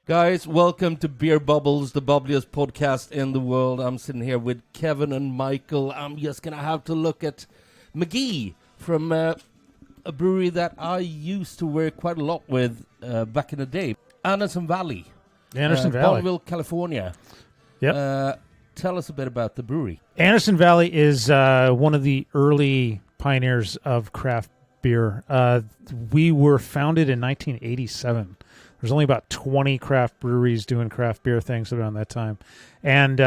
Guys, welcome to Beer Bubbles, the bubbliest podcast in the world. I'm sitting here with Kevin and Michael. I'm just going to have to look at McGee from a brewery that I used to work quite a lot with back in the day. Anderson Valley. Bonneville, California. Yep. Tell us a bit about the brewery. Anderson Valley is one of the early pioneers of craft beer. We were founded in 1987. There's only about 20 craft breweries doing craft beer things around that time. And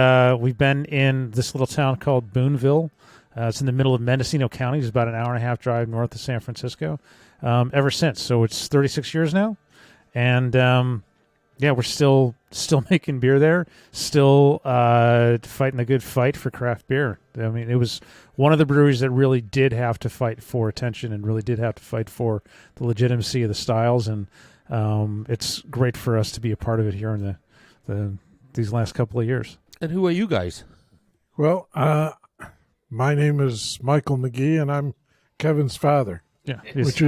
we've been in this little town called Boonville. It's in the middle of Mendocino County. It's about an hour and a half drive north of San Francisco ever since. So it's 36 years now. And, we're still making beer there, still fighting the good fight for craft beer. I mean, it was one of the breweries that really did have to fight for attention and really did have to fight for the legitimacy of the styles. And it's great for us to be a part of it here in these last couple of years. And who are you guys? Well, my name is Michael McGee, and I'm Kevin's father. Yeah, which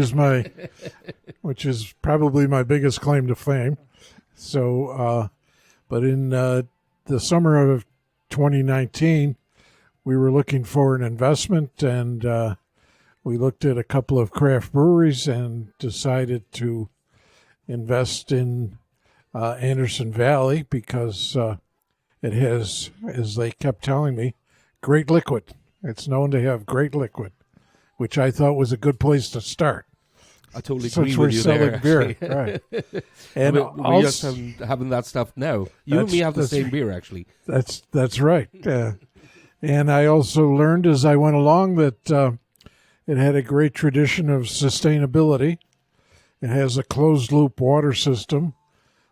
is probably my biggest claim to fame. So, but in the summer of 2019, we were looking for an investment, and we looked at a couple of craft breweries and decided to invest in Anderson Valley because it has, as they kept telling me, great liquid. It's known to have great liquid, which I thought was a good place to start. I totally Since agree we're with you selling there. beer, right? And we just having that stuff now. You and me have the same beer, actually. That's right. And I also learned as I went along that it had a great tradition of sustainability. It has a closed-loop water system,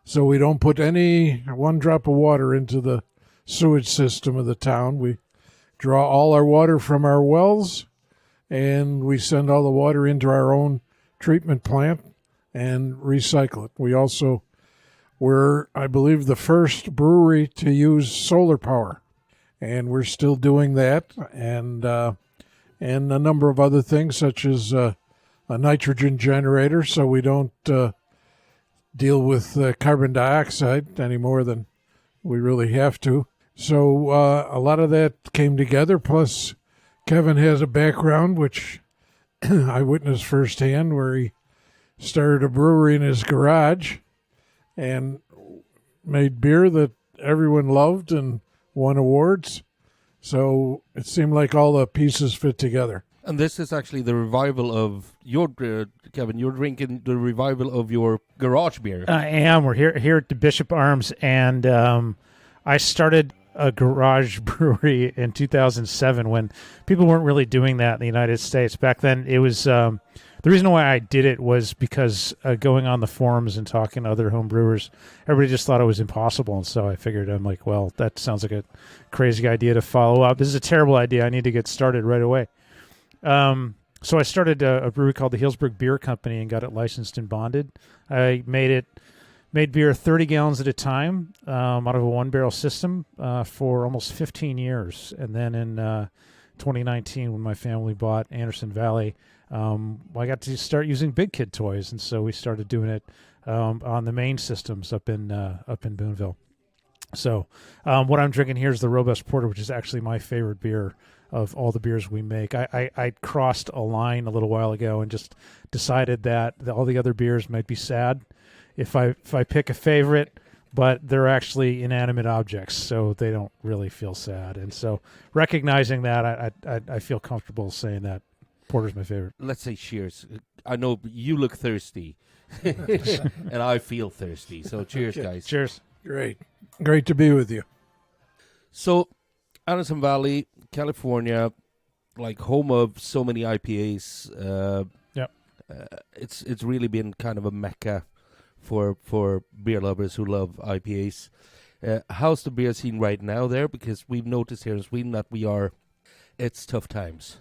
so we don't put one drop of water into the sewage system of the town. We draw all our water from our wells, and we send all the water into our own treatment plant and recycle it. We also were, I believe, the first brewery to use solar power, and we're still doing that, and a number of other things such as a nitrogen generator, so we don't deal with carbon dioxide any more than we really have to. So a lot of that came together, plus Kevin has a background which I witnessed firsthand, where he started a brewery in his garage and made beer that everyone loved and won awards. So it seemed like all the pieces fit together. And this is actually the revival of your, Kevin, you're drinking the revival of your garage beer. I am. We're here at the Bishop Arms, and I started a garage brewery in 2007 when people weren't really doing that in the United States. Back then, it was the reason why I did it was because going on the forums and talking to other home brewers, everybody just thought it was impossible. And so I figured, I'm like, well, that sounds like a crazy idea to follow up. This is a terrible idea. I need to get started right away. So I started a brewery called the Healdsburg Beer Company and got it licensed and bonded. I made beer 30 gallons at a time out of a one-barrel system for almost 15 years. And then in 2019, when my family bought Anderson Valley, I got to start using Big Kid toys, and so we started doing it on the main systems up in Boonville. So what I'm drinking here is the Robust Porter, which is actually my favorite beer of all the beers we make. I crossed a line a little while ago and just decided that all the other beers might be sad if I pick a favorite, but they're actually inanimate objects, so they don't really feel sad. And so recognizing that, I feel comfortable saying that Porter's my favorite. Let's say cheers. I know you look thirsty, and I feel thirsty. So cheers, guys. Cheers. Great to be with you. So, Anderson Valley, California, like home of so many IPAs. Yep. It's really been kind of a mecca for beer lovers who love IPAs. How's the beer scene right now there? Because we've noticed here in Sweden that it's tough times.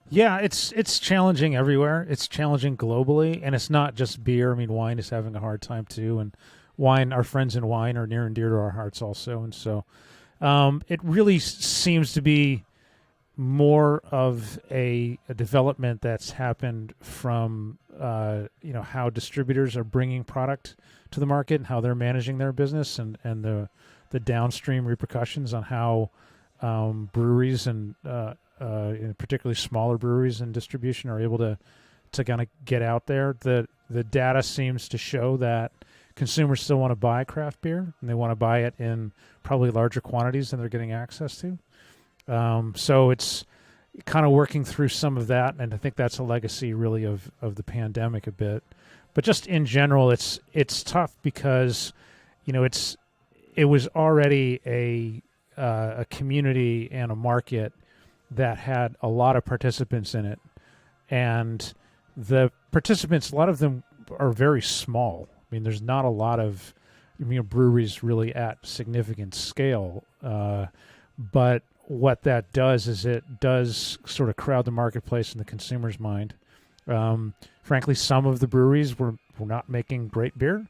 Yeah, it's challenging everywhere. It's challenging globally, and it's not just beer. I mean, wine is having a hard time too, and wine, our friends in wine are near and dear to our hearts also. And so it really seems to be more of a development that's happened from how distributors are bringing product to the market and how they're managing their business, and the downstream repercussions on how breweries and particularly smaller breweries and distribution are able to kind of get out there. The data seems to show that consumers still want to buy craft beer, and they want to buy it in probably larger quantities than they're getting access to. So it's kind of working through some of that, and I think that's a legacy really of the pandemic a bit. But just in general, it's tough because it was already a community and a market that had a lot of participants in it, and the participants, a lot of them are very small. I mean, there's not a lot of breweries really at significant scale, but what that does is it does sort of crowd the marketplace in the consumer's mind. Frankly, some of the breweries were not making great beer.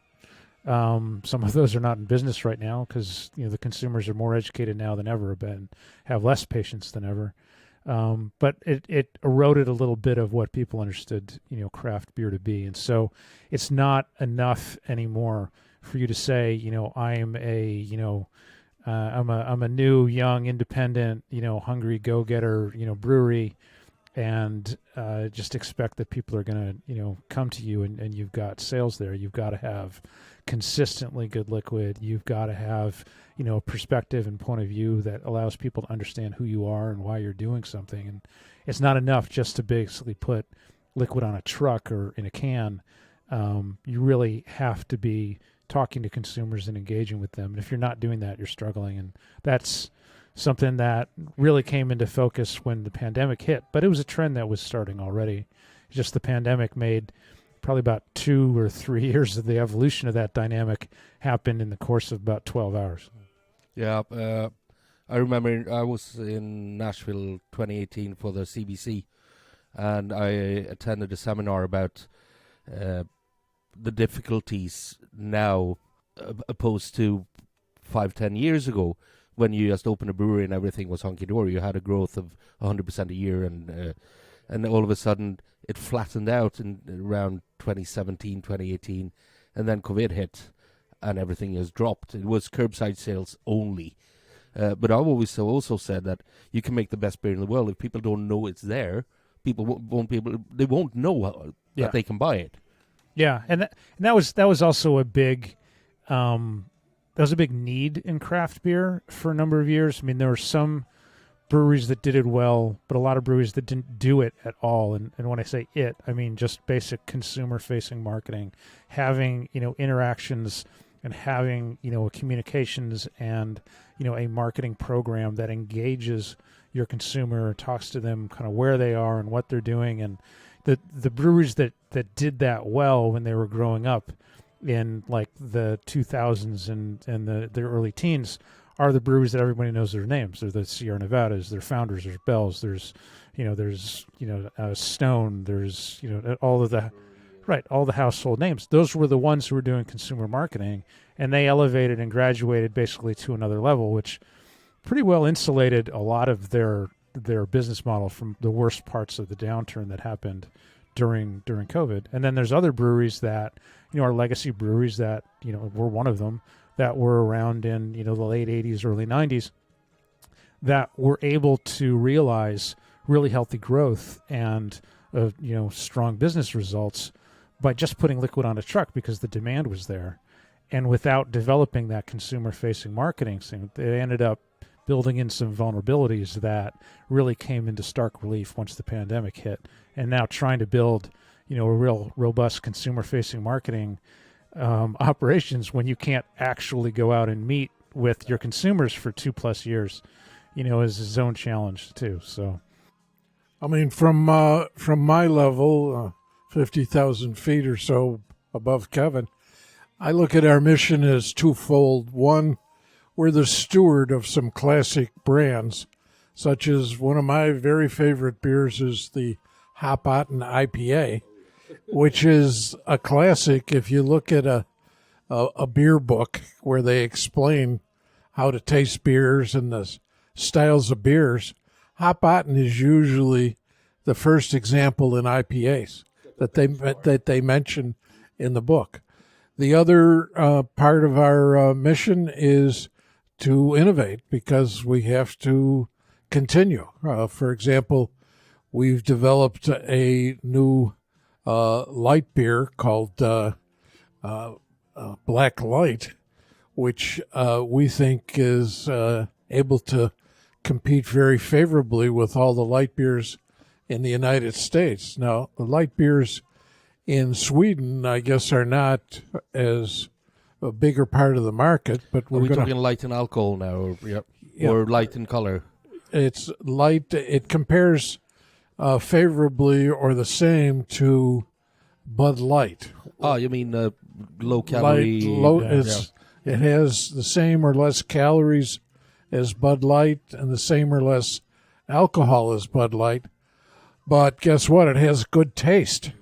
Some of those are not in business right now because the consumers are more educated now than ever, and have less patience than ever. But it eroded a little bit of what people understood, craft beer to be. And so it's not enough anymore for you to say, I'm a new, young, independent, hungry go-getter, brewery, and just expect that people are going to, come to you and you've got sales there. You've got to have consistently good liquid. You've got to have, perspective and point of view that allows people to understand who you are and why you're doing something. And it's not enough just to basically put liquid on a truck or in a can. You really have to be talking to consumers and engaging with them. And if you're not doing that, you're struggling. And that's something that really came into focus when the pandemic hit. But it was a trend that was starting already. Just the pandemic made probably about 2 or 3 years of the evolution of that dynamic happened in the course of about 12 hours. Yeah, I remember I was in Nashville 2018 for the CBC, and I attended a seminar about the difficulties now opposed to 5-10 years ago, when you just opened a brewery and everything was hunky-dory. You had a growth of 100% a year, and all of a sudden it flattened out in around 2017, 2018, and then COVID hit and everything has dropped. It was curbside sales only. But I've always also said that you can make the best beer in the world. If people don't know it's there, people won't be able. They won't know that they can buy it. Yeah, and that was also a big need in craft beer for a number of years. I mean, there were some breweries that did it well, but a lot of breweries that didn't do it at all. And when I say it, I mean just basic consumer-facing marketing, having interactions and having communications and a marketing program that engages your consumer, talks to them kind of where they are and what they're doing. And the breweries that did that well when they were growing up in like the 2000s and the early teens are the breweries that everybody knows their names. They're the Sierra Nevadas, their Founders, there's Bell's, there's Stone, there's all the household names. Those were the ones who were doing consumer marketing, and they elevated and graduated basically to another level, which pretty well insulated a lot of their business model from the worst parts of the downturn that happened during COVID. And then there's other breweries that are legacy breweries that we're one of them, that were around in the late 80s, early 90s, that were able to realize really healthy growth and strong business results by just putting liquid on a truck because the demand was there. And without developing that consumer-facing marketing scene, they ended up building in some vulnerabilities that really came into stark relief once the pandemic hit. And now trying to build a real robust consumer-facing marketing operations when you can't actually go out and meet with your consumers for 2+ years, is its own challenge too. So, I mean, from my level, 50,000 feet or so above Kevin, I look at our mission as twofold. One, we're the steward of some classic brands, such as one of my very favorite beers is the Hopotten IPA, which is a classic. If you look at a beer book where they explain how to taste beers and the styles of beers, Hop Otten is usually the first example in IPAs that they mention in the book. The other part of our mission is to innovate because we have to continue. For example, we've developed a new light beer called Black Light, which we think is able to compete very favorably with all the light beers in the United States. Now, the light beers in Sweden, I guess, are not as a bigger part of the market, but Are we talking light in alcohol now, or light in color? It's light. It compares favorably or the same to Bud Light. Oh, you mean low calorie? It has the same or less calories as Bud Light and the same or less alcohol as Bud Light. But guess what? It has good taste,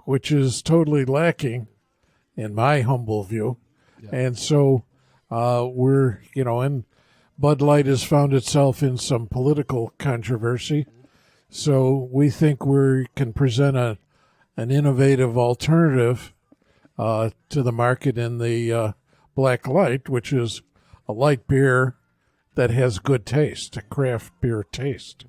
which is totally lacking in my humble view. Yeah. And so and Bud Light has found itself in some political controversy. So we think we can present an innovative alternative to the market in the Black Light, which is a light beer that has good taste, a craft beer taste.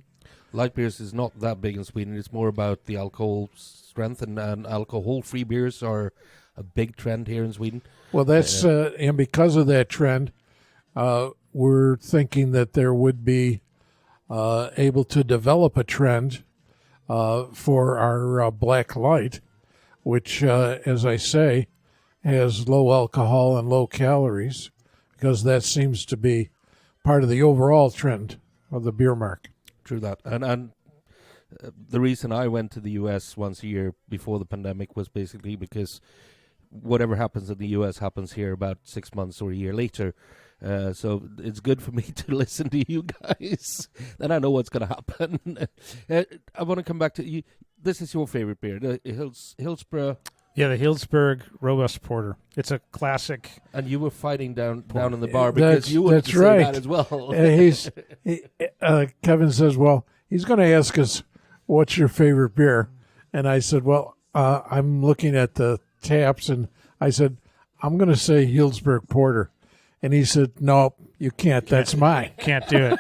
Light beers is not that big in Sweden. It's more about the alcohol strength, and alcohol-free beers are a big trend here in Sweden. Well, that's and because of that trend, we're thinking that there would be able to develop a trend for our Black Light, which, as I say, has low alcohol and low calories, because that seems to be part of the overall trend of the beer market. True that. And the reason I went to the U.S. once a year before the pandemic was basically because whatever happens in the U.S. happens here about 6 months or a year later. So it's good for me to listen to you guys. Then I know what's going to happen. I want to come back to you. This is your favorite beer, the Hillsborough. Yeah, the Hillsborough Robust Porter. It's a classic. And you were fighting down in the bar because you wanted to say that as well. Kevin says, well, he's going to ask us, what's your favorite beer? And I said, well, I'm looking at the taps, and I said, I'm going to say Hillsborough Porter. And he said, no, you can't. That's mine. Can't do it.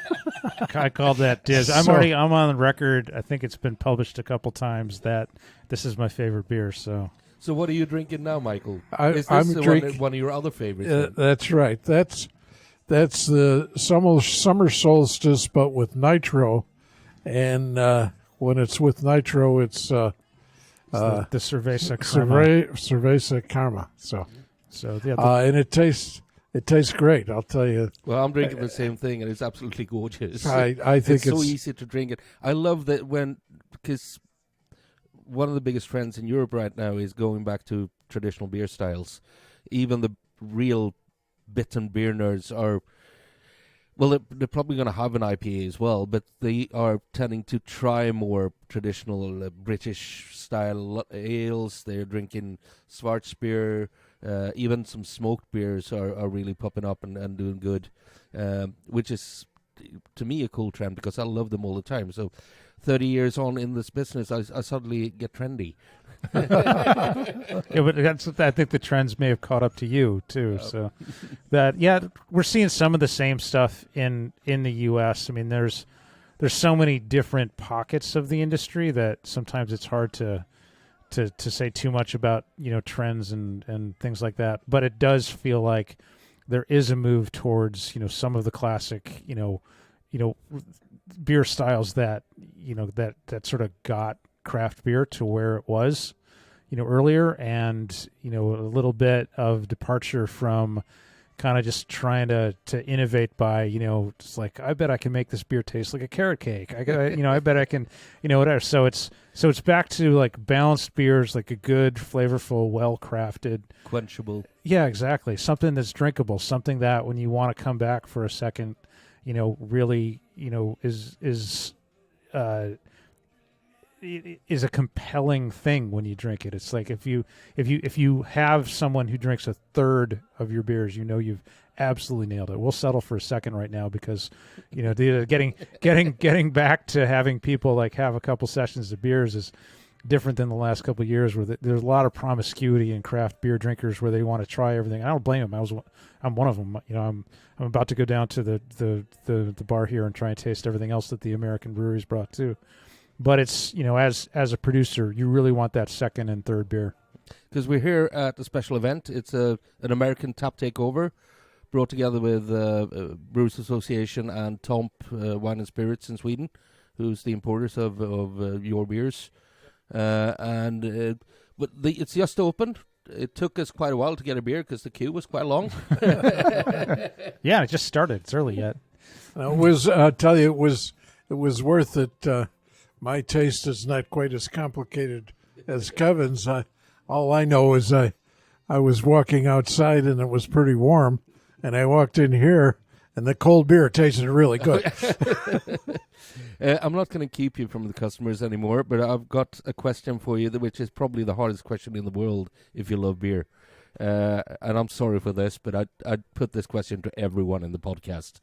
I called that Diz. I'm on the record. I think it's been published a couple times that this is my favorite beer. So what are you drinking now, Michael? Is this one of your other favorites? That's right. That's the summer solstice, but with nitro. And when it's with nitro, it's the Cerveza Karma. Cerveza Karma. So yeah. And it tastes great, I'll tell you. Well, I'm drinking the same thing, and it's absolutely gorgeous. I think it's so easy to drink it. I love that because one of the biggest trends in Europe right now is going back to traditional beer styles. Even the real bitten beer nerds are, well, they're probably going to have an IPA as well, but they are tending to try more traditional British-style ales. They're drinking Schwarzbier. Even some smoked beers are really popping up and doing good, which is, to me, a cool trend because I love them all the time. So 30 years on in this business, I suddenly get trendy. Yeah, but I think the trends may have caught up to you, too. So we're seeing some of the same stuff in the U.S. I mean, there's so many different pockets of the industry that sometimes it's hard to say too much about, trends and things like that. But it does feel like there is a move towards, some of the classic, beer styles that, that sort of got craft beer to where it was, earlier, and, a little bit of departure from kind of just trying to innovate by, just like, I bet I can make this beer taste like a carrot cake. I bet I can, whatever. So it's back to like balanced beers, like a good, flavorful, well-crafted, quenchable. Yeah, exactly. Something that's drinkable, something that when you want to come back for a second, really, is is a compelling thing when you drink it. It's like if you have someone who drinks a third of your beers, you've absolutely nailed it. We'll settle for a second right now because getting back to having people like have a couple sessions of beers is different than the last couple of years where there's a lot of promiscuity in craft beer drinkers where they want to try everything. I don't blame them. I'm one of them. I'm about to go down to the bar here and try and taste everything else that the American breweries brought too. But it's, as a producer, you really want that second and third beer. Because we're here at a special event. It's an American tap takeover brought together with Brewers Association and TOMP Wine and Spirits in Sweden, who's the importers of your beers. But it's just opened. It took us quite a while to get a beer because the queue was quite long. Yeah, it just started. It's early yet. It was. I'll tell you, it was worth it. My taste is not quite as complicated as Kevin's. All I know is I was walking outside and it was pretty warm, and I walked in here and the cold beer tasted really good. I'm not going to keep you from the customers anymore, but I've got a question for you, which is probably the hardest question in the world if you love beer. And I'm sorry for this, but I'd put this question to everyone in the podcast.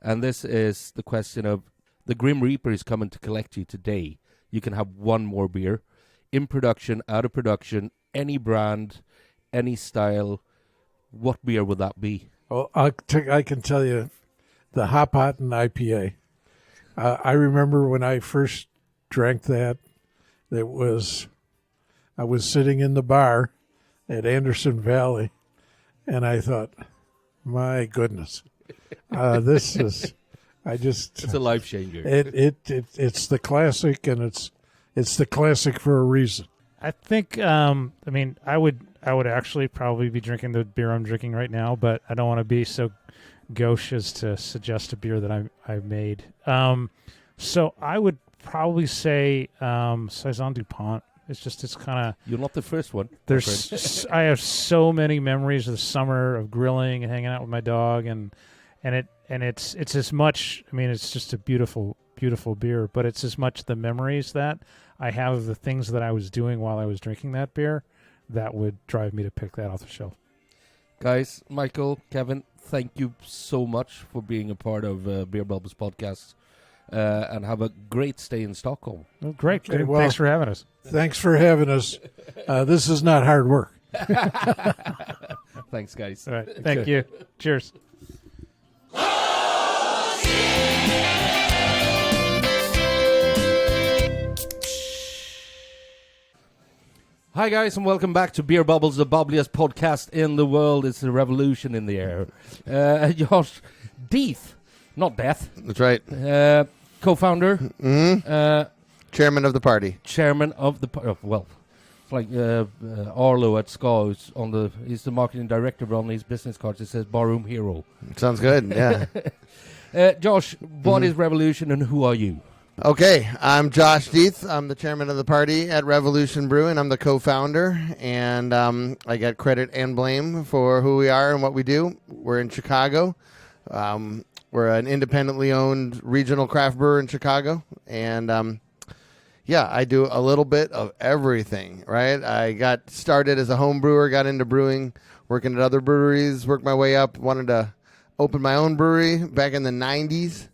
And this is the question of, the Grim Reaper is coming to collect you today. You can have one more beer. In production, out of production, any brand, any style. What beer would that be? Well, I can tell you the Hop Hottin' IPA. I remember when I first drank that, I was sitting in the bar at Anderson Valley, and I thought, my goodness, this is... It's a life changer. It's the classic, and it's the classic for a reason. I think. I would actually probably be drinking the beer I'm drinking right now, but I don't want to be so gauche as to suggest a beer that I've made. So I would probably say Saison DuPont. It's kind of. You're not the first one. I have so many memories of the summer of grilling and hanging out with my dog, and it's as much. I mean, it's just a beautiful, beautiful beer, but it's as much the memories that I have of the things that I was doing while I was drinking that beer that would drive me to pick that off the shelf. Guys, Michael, Kevin, thank you so much for being a part of Beer Bubbles podcast, and have a great stay in Stockholm. Oh, great. Okay, well, thanks for having us. Thanks for having us. This is not hard work. Thanks, guys. All right. Thank you. Cheers. Hi guys, and welcome back to Beer Bubbles, the bubbliest podcast in the world. It's a revolution in the air. Josh, Deth, not Deth. That's right. Co-founder. Mm-hmm. Chairman of the party. Chairman of the party. Well, it's like Arlo at Ska. He's the marketing director, but on his business cards it says Barroom Hero. Sounds good, yeah. Josh, what is Revolution and who are you? Okay, I'm Josh Deth. I'm the chairman of the party at Revolution Brewing. I'm the co-founder, and I get credit and blame for who we are and what we do. We're in Chicago. We're an independently owned regional craft brewer in Chicago, and I do a little bit of everything, right? I got started as a home brewer, got into brewing, working at other breweries, worked my way up, wanted to open my own brewery back in the 90s.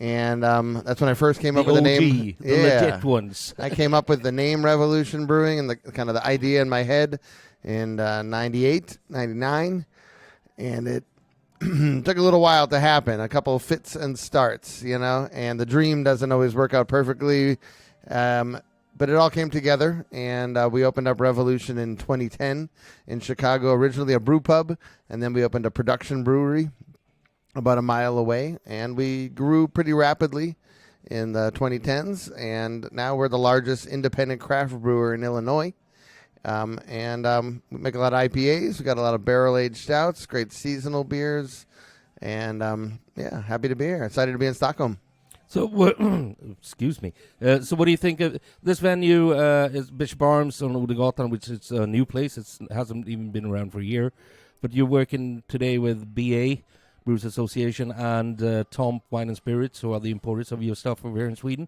And that's when I first came up with the name. The legit ones. I came up with the name Revolution Brewing and the kind of the idea in my head in 98, 99. And it took a little while to happen, a couple of fits and starts, and the dream doesn't always work out perfectly. But it all came together, and we opened up Revolution in 2010 in Chicago, originally a brew pub, and then we opened a production brewery about a mile away, and we grew pretty rapidly in the 2010s, and now we're the largest independent craft brewer in Illinois. We make a lot of IPAs. We got a lot of barrel-aged stouts, great seasonal beers, and happy to be here. Excited to be in Stockholm. So, excuse me. So what do you think of this venue? Is Bishop Arms on Odengatan, which is a new place. It hasn't even been around for a year, but you're working today with BA, Brewers Association, and TOMP Wine and Spirits, who are the importers of your stuff over here in Sweden.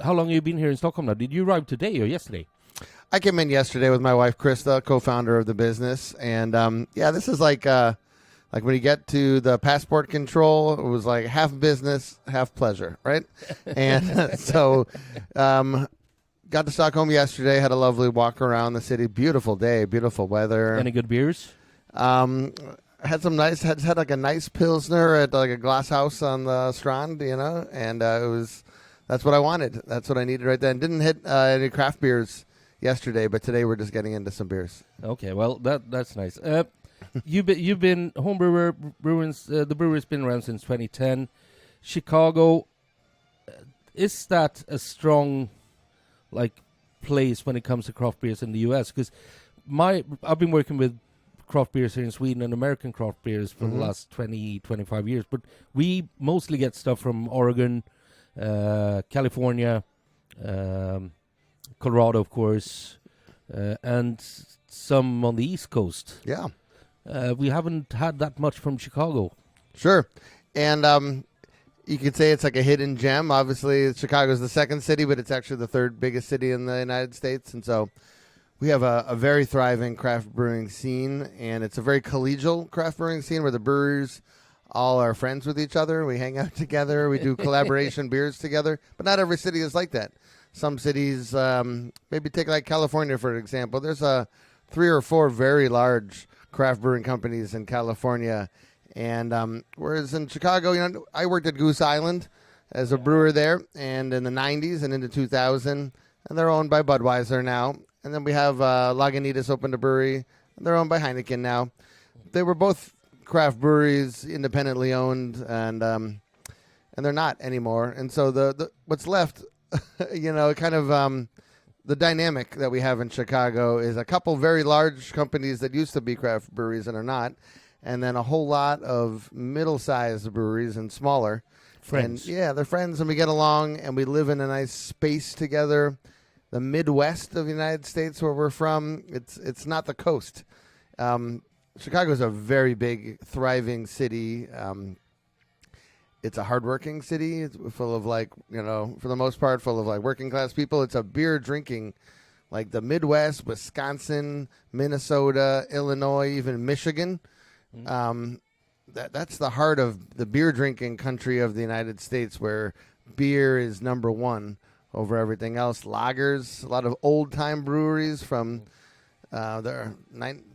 how long have you been here in Stockholm now? Did you arrive today or yesterday? I came in yesterday with my wife, Krista, co-founder of the business. And, this is like when you get to the passport control, it was like half business, half pleasure, right? And so got to Stockholm yesterday, had a lovely walk around the city. Beautiful day, beautiful weather. Any good beers? Had some nice, had like a nice Pilsner at like a glass house on the Strand, and that's what I wanted. That's what I needed right then. Didn't hit any craft beers yesterday, but today we're just getting into some beers. Okay, well, that's nice. You've been home brewer, the brewery's been around since 2010. Chicago, is that a strong place when it comes to craft beers in the U.S.? Because I've been working with craft beers here in Sweden and American craft beers for the last 20, 25 years, but we mostly get stuff from Oregon, California, Colorado, of course, and some on the East Coast. Yeah. We haven't had that much from Chicago. Sure. And you could say it's like a hidden gem. Obviously, Chicago's the second city, but it's actually the third biggest city in the United States. And so we have a very thriving craft brewing scene, and it's a very collegial craft brewing scene where the brewers all are friends with each other. We hang out together. We do collaboration beers together. But not every city is like that. Some cities, maybe take like California, for example. There's 3 or 4 very large craft brewing companies in California. And whereas in Chicago, I worked at Goose Island as a brewer there, and in the 90s and into 2000, and they're owned by Budweiser now. And then we have Lagunitas opened a brewery, and they're owned by Heineken now. They were both craft breweries, independently owned, and they're not anymore. And so the what's left, the dynamic that we have in Chicago is a couple very large companies that used to be craft breweries and are not, and then a whole lot of middle-sized breweries and smaller. Friends. And, yeah, they're friends, and we get along, and we live in a nice space together. The Midwest of the United States, where we're from, it's not the coast. Chicago is a very big, thriving city. It's a hardworking city. It's full of for the most part, full of working class people. It's a beer drinking, like the Midwest, Wisconsin, Minnesota, Illinois, even Michigan. That's the heart of the beer drinking country of the United States, where beer is number one over everything else. Lagers, a lot of old time breweries from the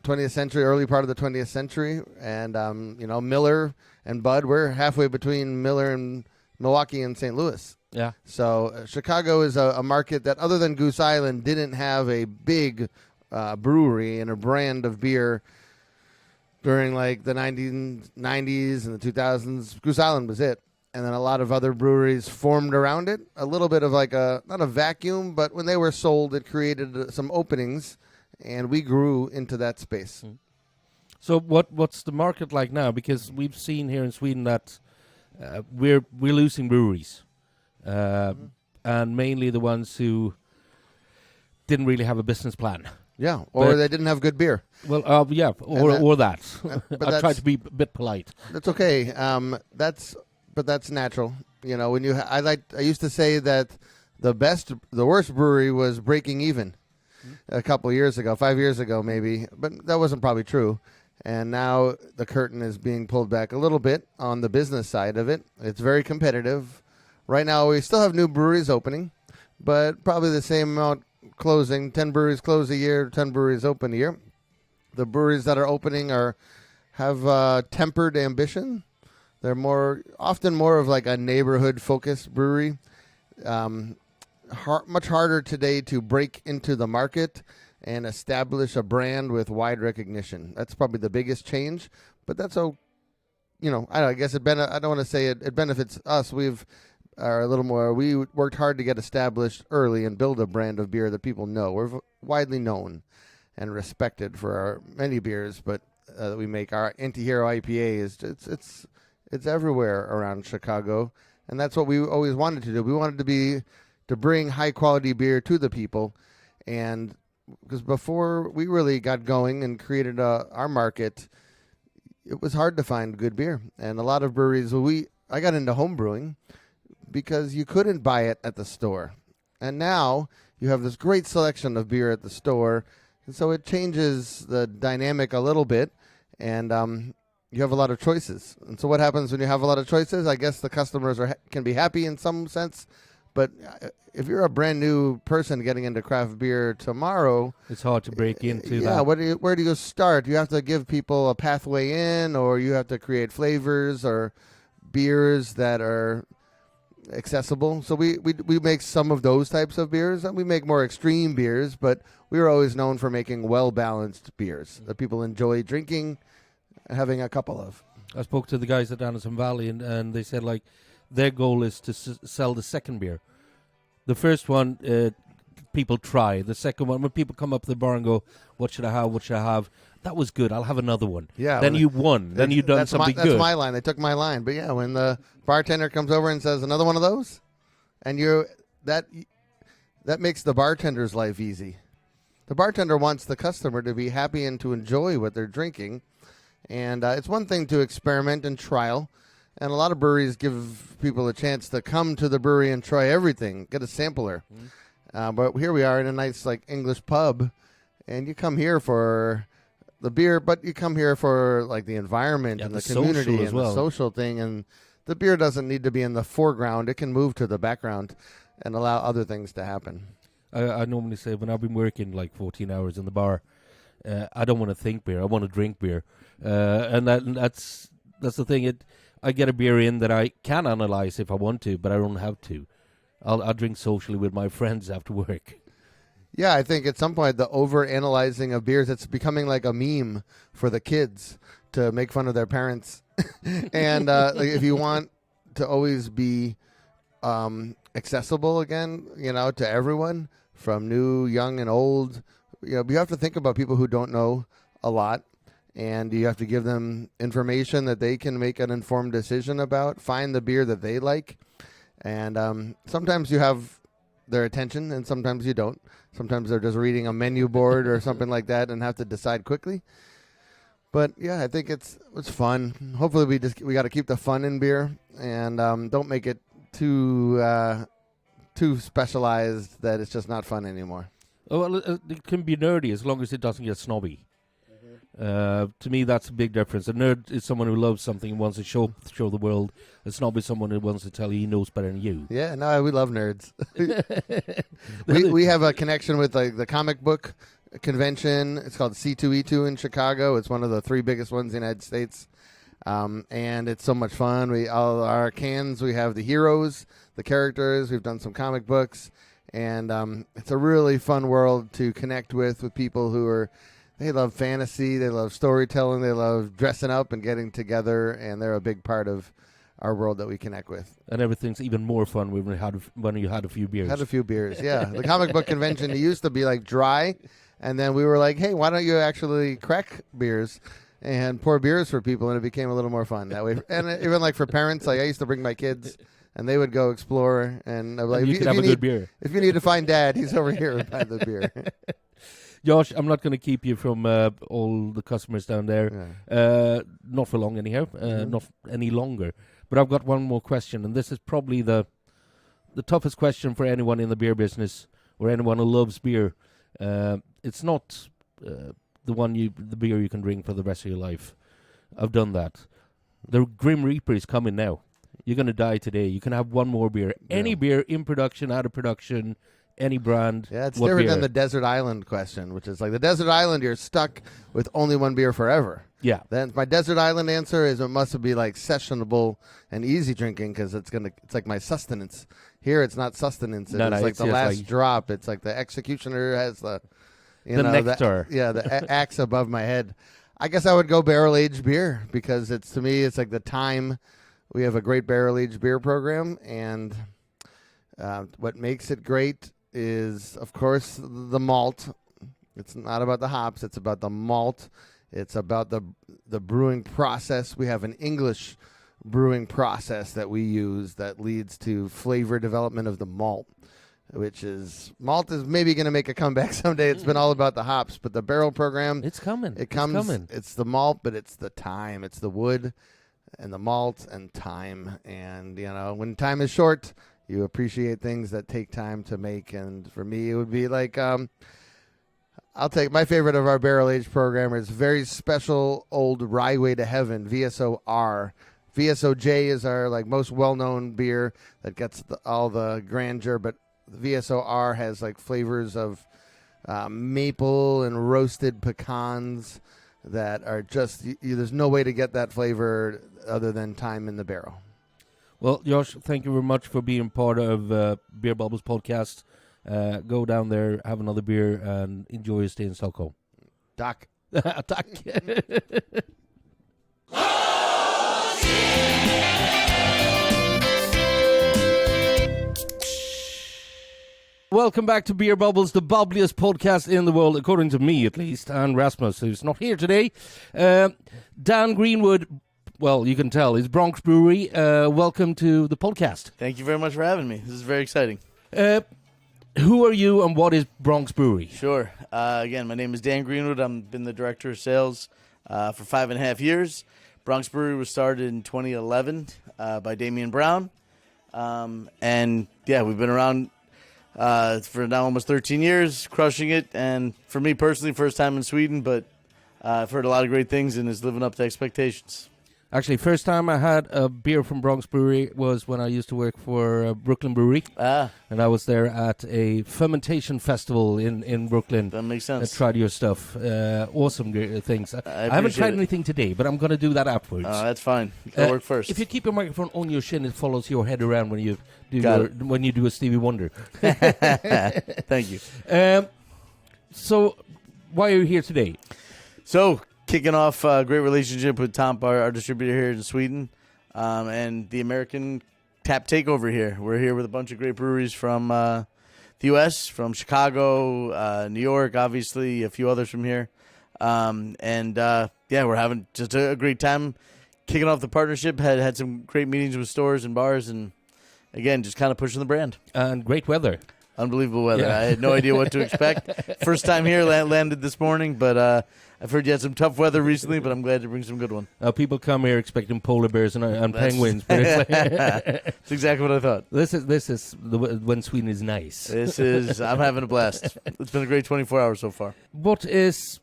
20th century, early part of the 20th century, and Miller and Bud. We're halfway between Miller and Milwaukee and St. Louis. Yeah. So Chicago is a market that, other than Goose Island, didn't have a big brewery and a brand of beer during the 1990s and the 2000s. Goose Island was it. And then a lot of other breweries formed around it. A little bit of not a vacuum, but when they were sold, it created some openings, and we grew into that space. So what's the market like now? Because we've seen here in Sweden that we're losing breweries, and mainly the ones who didn't really have a business plan. Yeah, or they didn't have good beer. Well, or that. I try to be a bit polite. That's okay. But that's natural. When I used to say that the worst brewery was breaking even a couple of years ago, 5 years ago maybe, but that wasn't probably true. And now the curtain is being pulled back a little bit on the business side of it. It's very competitive. Right now we still have new breweries opening, but probably the same amount closing. 10 breweries close a year, 10 breweries open a year. The breweries that are opening have tempered ambition. They're often more of a neighborhood-focused brewery. Much harder today to break into the market and establish a brand with wide recognition. That's probably the biggest change. But that's I guess I don't want to say it benefits us. We worked hard to get established early and build a brand of beer that people know. We're widely known and respected for our many beers, but we make our Anti-Hero IPA it's everywhere around Chicago, and that's what we always wanted to do. We wanted to bring high-quality beer to the people, and because before we really got going and created our market, it was hard to find good beer. And a lot of breweries, I got into home brewing because you couldn't buy it at the store. And now you have this great selection of beer at the store, and so it changes the dynamic a little bit, and you have a lot of choices. And so what happens when you have a lot of choices? I guess the customers can be happy in some sense, but if you're a brand new person getting into craft beer tomorrow, It's hard to break into yeah, that. where do you start? You have to give people a pathway in, or you have to create flavors or beers that are accessible. So we make some of those types of beers, and we make more extreme beers, but we were always known for making well-balanced beers that people enjoy drinking and having a couple of. I spoke to the guys at Anderson Valley, and they said, like, their goal is to sell the second beer. The first one, people try. The second one, when people come up to the bar and go, what should I have, what should I have? That was good. I'll have another one. Yeah. Then you won. Then you've done something good. That's my line. They took my line. But yeah, when the bartender comes over and says another one of those, and that makes the bartender's life easy. The bartender wants the customer to be happy and to enjoy what they're drinking. And it's one thing to experiment and trial. And a lot of breweries give people a chance to come to the brewery and try everything, get a sampler. But here we are in a nice like English pub, and you come here for the beer, but you come here for like the environment and the community and the social thing. And the beer doesn't need to be in the foreground; it can move to the background and allow other things to happen. I normally say when I've been working like 14 hours in the bar, I don't want to think beer. I want to drink beer, and that's the thing. I get a beer in that I can analyze if I want to, but I don't have to. I'll drink socially with my friends after work. Yeah, I think at some point the over-analyzing of beers, it's becoming like a meme for the kids to make fun of their parents. And like if you want to always be accessible again, to everyone, from new, young, and old, you have to think about people who don't know a lot. And you have to give them information that they can make an informed decision about. Find the beer that they like. And sometimes you have their attention, and sometimes you don't. Sometimes they're just reading a menu board or something like that and have to decide quickly. But, yeah, I think it's fun. Hopefully we got to keep the fun in beer and don't make it too specialized that it's just not fun anymore. Oh, well, it can be nerdy as long as it doesn't get snobby. To me, that's a big difference. A nerd is someone who loves something and wants to show the world. A snob is someone who wants to tell you he knows better than you. Yeah, no, we love nerds. we have a connection with the comic book convention. It's called C2E2 in Chicago. It's one of the 3 biggest ones in the United States. And it's so much fun. All our cans, we have the heroes, the characters. We've done some comic books. And it's a really fun world to connect with people who they love fantasy, they love storytelling, they love dressing up and getting together, and they're a big part of our world that we connect with. And everything's even more fun when you had a few beers. Had a few beers, yeah. The comic book convention, it used to be like dry, and then we were like, hey, why don't you actually crack beers and pour beers for people, and it became a little more fun that way. And even like for parents, like I used to bring my kids, and they would go explore, and I'd be like, you could have a good beer. If you need to find Dad, he's over here by the beer. Josh, I'm not going to keep you from all the customers down there. Yeah. Not for long anyhow, not any longer. But I've got one more question, and this is probably the toughest question for anyone in the beer business or anyone who loves beer. It's not the beer you can drink for the rest of your life. I've done that. The Grim Reaper is coming now. You're going to die today. You can have one more beer. Yeah. Any beer in production, out of production, any brand. Yeah, it's different than the Desert Island question, which is like the Desert Island, you're stuck with only one beer forever. Yeah. Then my Desert Island answer is it must be like sessionable and easy drinking because it's like my sustenance. Here it's not sustenance. It's like the last drop. It's like the executioner has the nectar. The axe above my head. I guess I would go barrel aged beer because to me it's like the time. We have a great barrel aged beer program, and what makes it great is, of course, the malt. It's not about the hops. It's about the malt. It's about the brewing process. We have an English brewing process that we use that leads to flavor development of the malt, malt is maybe going to make a comeback someday. It's been all about the hops, but the barrel program, it's coming. It's the malt, but it's the time. It's the wood and the malt and time. And, when time is short, you appreciate things that take time to make. And for me, it would be like I'll take my favorite of our barrel aged program is very special old Rye Way to Heaven VSO-R. VSO-J is our like most well known beer that gets all the grandeur, but VSO-R has like flavors of maple and roasted pecans that are just there's no way to get that flavor other than time in the barrel. Well, Josh, thank you very much for being part of Beer Bubbles podcast. Go down there, have another beer, and enjoy your stay in Stockholm. Tack. Tack. Welcome back to Beer Bubbles, the bubbliest podcast in the world, according to me at least, and Rasmus, who's not here today. Dan Greenwood, well, you can tell, is Bronx Brewery. Welcome to the podcast. Thank you very much for having me. This is very exciting. Who are you and what is Bronx Brewery? Sure. Again, my name is Dan Greenwood. I've been the director of sales for 5.5 years. Bronx Brewery was started in 2011 by Damian Brown. And, yeah, we've been around for now almost 13 years, crushing it. And for me personally, first time in Sweden, but I've heard a lot of great things and it's living up to expectations. Actually, first time I had a beer from Bronx Brewery was when I used to work for Brooklyn Brewery. And I was there at a fermentation festival in Brooklyn. That makes sense. I tried your stuff. Awesome things. I haven't tried anything today, but I'm going to do that afterwards. That's fine. You can work first. If you keep your microphone on your chin, it follows your head around when you do a Stevie Wonder. Thank you. So, why are you here today? So, kicking off a great relationship with TOMP, our distributor here in Sweden, and the American Tap Takeover here. We're here with a bunch of great breweries from the U.S., from Chicago, New York, obviously, a few others from here. Yeah, we're having just a great time kicking off the partnership. Had some great meetings with stores and bars, and again, just kind of pushing the brand. And great weather. Unbelievable weather. Yeah. I had no idea what to expect. First time here, landed this morning, but I've heard you had some tough weather recently, but I'm glad to bring some good one. People come here expecting polar bears and penguins. But it's That's exactly what I thought. This is when Sweden is nice. I'm having a blast. It's been a great 24 hours so far. What is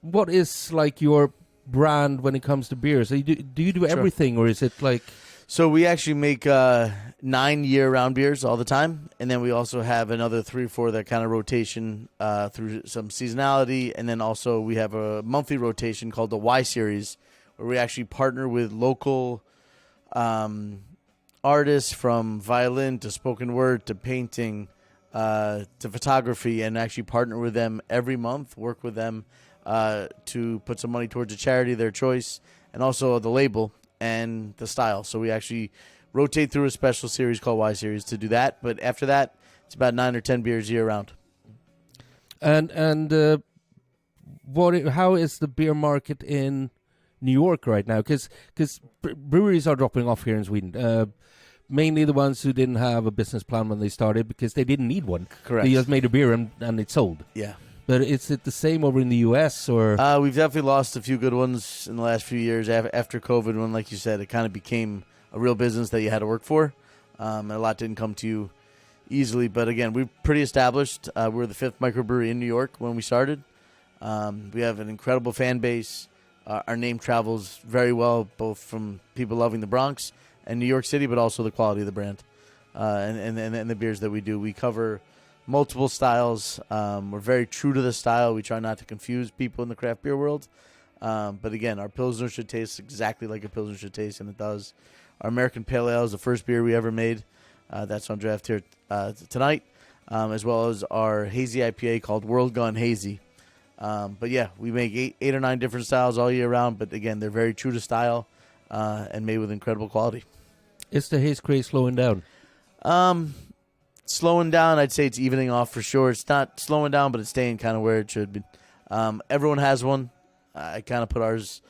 like your brand when it comes to beers? Do you do everything, or is it like? So we actually make 9 year-round beers all the time, and then we also have another 3 or 4 that kind of rotation through some seasonality, and then also we have a monthly rotation called the Y Series, where we actually partner with local artists from violin to spoken word to painting to photography, and actually partner with them every month, work with them to put some money towards a charity of their choice, and also the label and the style. So we actually rotate through a special series called Y Series to do that. But after that, it's about 9 or 10 beers year round. And how is the beer market in New York right now? Because breweries are dropping off here in Sweden. Mainly the ones who didn't have a business plan when they started because they didn't need one. Correct. They just made a beer and it sold. Yeah. But is it the same over in the U.S. or? We've definitely lost a few good ones in the last few years after COVID, when, like you said, it kind of became a real business that you had to work for, and a lot didn't come to you easily. But again, we're pretty established. We're the 5th microbrewery in New York when we started. We have an incredible fan base. Our name travels very well, both from people loving the Bronx and New York City, but also the quality of the brand and the beers that we do. We cover multiple styles. We're very true to the style. We try not to confuse people in the craft beer world. But again, our Pilsner should taste exactly like a Pilsner should taste, and it does. Our American Pale Ale is the first beer we ever made. That's on draft here tonight, as well as our hazy IPA called World Gone Hazy. But yeah, we make 8 or 9 different styles all year round. But again, they're very true to style and made with incredible quality. Is the haze craze slowing down? Slowing down, I'd say it's evening off for sure. It's not slowing down, but it's staying kind of where it should be. Everyone has one. I kind of put ours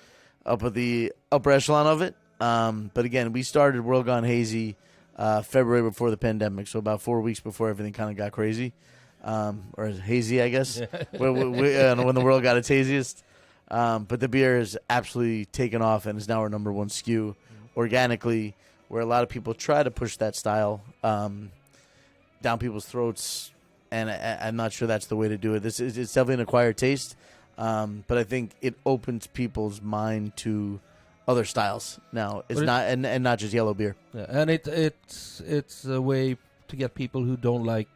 up at the upper echelon of it. But again, we started World Gone Hazy February before the pandemic, so about 4 weeks before everything kind of got crazy. Or hazy, I guess, when the world got its haziest. But the beer has absolutely taken off and is now our number 1 SKU organically, where a lot of people try to push that style. down people's throats, and I'm not sure that's the way to do it. It's definitely an acquired taste, but I think it opens people's mind to other styles now. It's not and not just yellow beer. Yeah, and it's a way to get people who don't like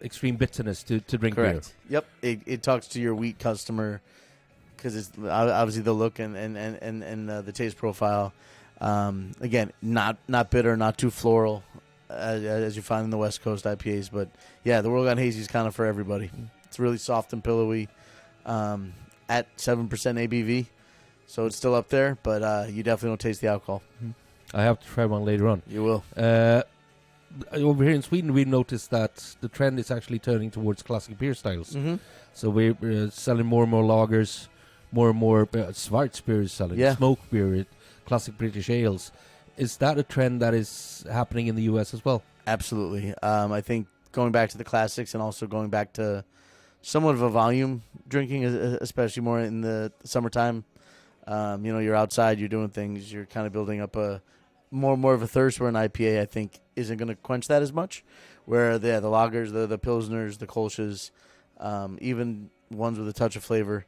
extreme bitterness to drink Correct. Yep. It talks to your wheat customer because it's obviously the look and the taste profile. Again, not bitter, not too floral as you find in the West Coast IPAs. But yeah, the World Gone Hazy is kind of for everybody. It's really soft and pillowy at 7% ABV. So it's still up there, but you definitely don't taste the alcohol. I have to try one later on. You will. Over here in Sweden, we noticed that the trend is actually turning towards classic beer styles. Mm-hmm. So we're selling more and more lagers, more and more Schwarzbier is selling, smoke beer, classic British ales. Is that a trend that is happening in the U.S. as well? Absolutely. I think going back to the classics and also going back to somewhat of a volume drinking, especially more in the summertime. You're outside, you're doing things, you're kind of building up a more of a thirst, where an IPA, I think, isn't going to quench that as much. Where the lagers, the pilsners, the kolsches, even ones with a touch of flavor,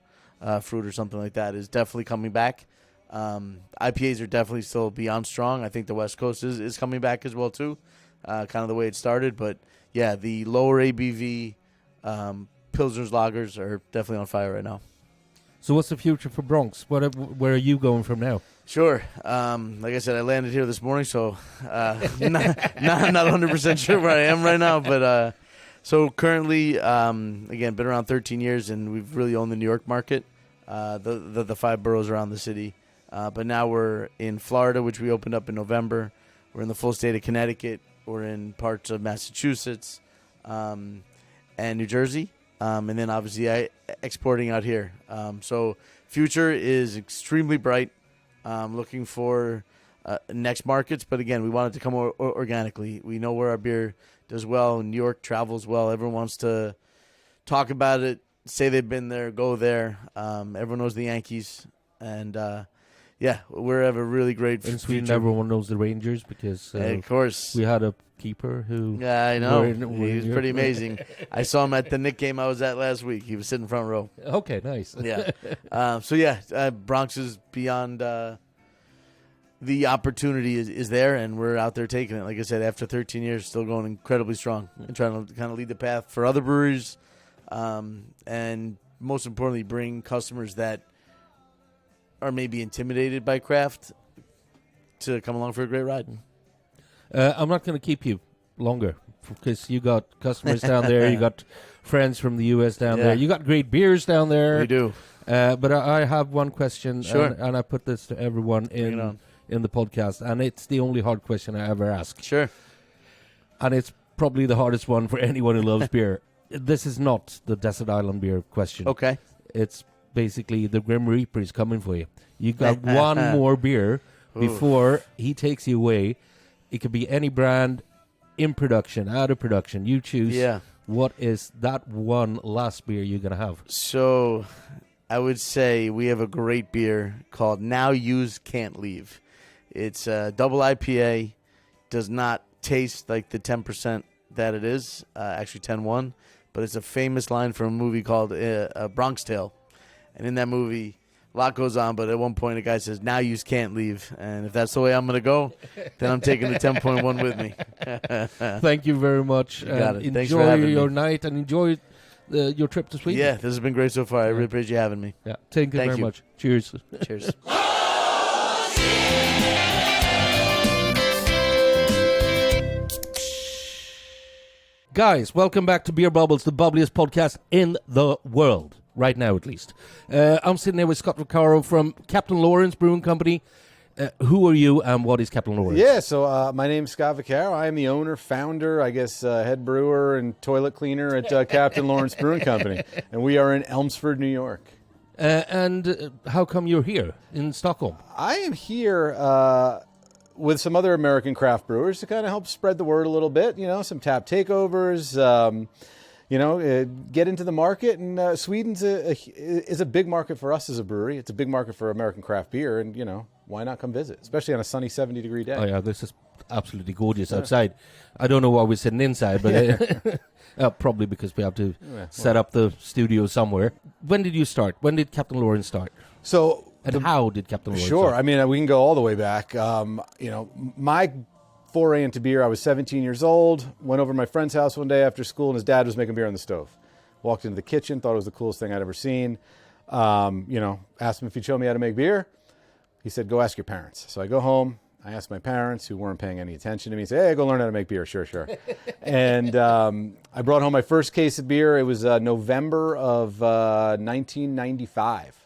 fruit or something like that, is definitely coming back. IPAs are definitely still beyond strong. I think the West Coast is coming back as well too, kind of the way it started. But yeah, the lower ABV pilsners, lagers are definitely on fire right now. So what's the future for Bronx? Where are you going from now? Sure. Like I said, I landed here this morning, so not 100% sure where I am right now. But so currently, again, been around 13 years, and we've really owned the New York market, the 5 boroughs around the city. But now we're in Florida, which we opened up in November. We're in the full state of Connecticut. We're in parts of Massachusetts and New Jersey. And then obviously exporting out here. So future is extremely bright. Looking for next markets, but again, we want it to come organically. We know where our beer does well. New York travels well. Everyone wants to talk about it, say they've been there, go there. Everyone knows the Yankees, and we have a really great in Sweden. future. Everyone knows the Rangers because of course we had a keeper who. Yeah, I know. He was pretty amazing. I saw him at the Knick game I was at last week. He was sitting front row. Okay, nice. Yeah. Bronx is beyond. The opportunity is there, and we're out there taking it. Like I said, after 13 years, still going incredibly strong and trying to kind of lead the path for other breweries, and most importantly, bring customers that are maybe intimidated by craft to come along for a great ride. I'm not going to keep you longer because you got customers down there, you got friends from the U.S. down there, you got great beers down there. We do. But I have one question, Sure. and I put this to everyone in the podcast, and it's the only hard question I ever ask. Sure. And it's probably the hardest one for anyone who loves beer. This is not the Desert Island beer question. Okay. It's basically the Grim Reaper is coming for you. You got one more beer before he takes you away. It could be any brand, in production, out of production. You choose. Yeah. What is that one last beer you're going to have? So I would say we have a great beer called Now Use Can't Leave. It's a double IPA. Does not taste like the 10% that it is. Actually 10-1. But it's a famous line from a movie called Bronx Tale. And in that movie, a lot goes on, but at one point a guy says, now you can't leave. And if that's the way I'm going to go, then I'm taking the 10.1 with me. Thank you very much. You got it. Thanks for enjoy having your me. night and enjoy your trip to Sweden. Yeah, this has been great so far. I really appreciate you having me. Yeah, thank you very much. Cheers. Cheers. Guys, welcome back to Beer Bubbles, the bubbliest podcast in the world. Right now, at least. I'm sitting here with Scott Vaccaro from Captain Lawrence Brewing Company. Who are you and what is Captain Lawrence? Yeah, so my name's Scott Vaccaro. I am the owner, founder, head brewer and toilet cleaner at Captain Lawrence Brewing Company. And we are in Elmsford, New York. And how come you're here in Stockholm? I am here with some other American craft brewers to kind of help spread the word a little bit. Some tap takeovers, get into the market. And Sweden's is a big market for us as a brewery. It's a big market for American craft beer. And, why not come visit, especially on a sunny 70-degree day? Oh yeah, this is absolutely gorgeous outside. I don't know why we're sitting inside, but probably because we have to set up the studio somewhere. When did you start? When did Captain Lawrence start? So, And how did Captain Lawrence sure. start? I mean, we can go all the way back. My foray into beer, I was 17 years old, went over to my friend's house one day after school, and his dad was making beer on the stove. Walked into the kitchen, thought it was the coolest thing I'd ever seen. Asked him if he'd show me how to make beer. He said, go ask your parents. So I go home. I asked my parents, who weren't paying any attention to me, say, hey, go learn how to make beer. Sure. And I brought home my first case of beer. It was November of 1995.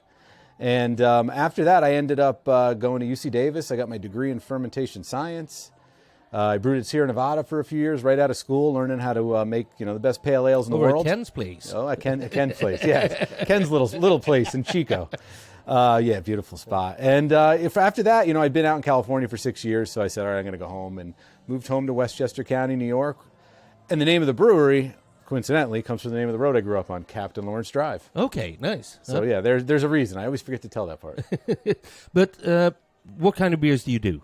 And after that, I ended up going to UC Davis. I got my degree in fermentation science. I brewed at Sierra Nevada for a few years, right out of school, learning how to make the best pale ales in the world. At Ken's place. Oh, at Ken's place, yeah. Ken's little place in Chico. Beautiful spot. And after that, I'd been out in California for 6 years, so I said, all right, I'm going to go home, and moved home to Westchester County, New York. And the name of the brewery, coincidentally, comes from the name of the road I grew up on, Captain Lawrence Drive. Okay, nice. So there's a reason. I always forget to tell that part. But what kind of beers do you do?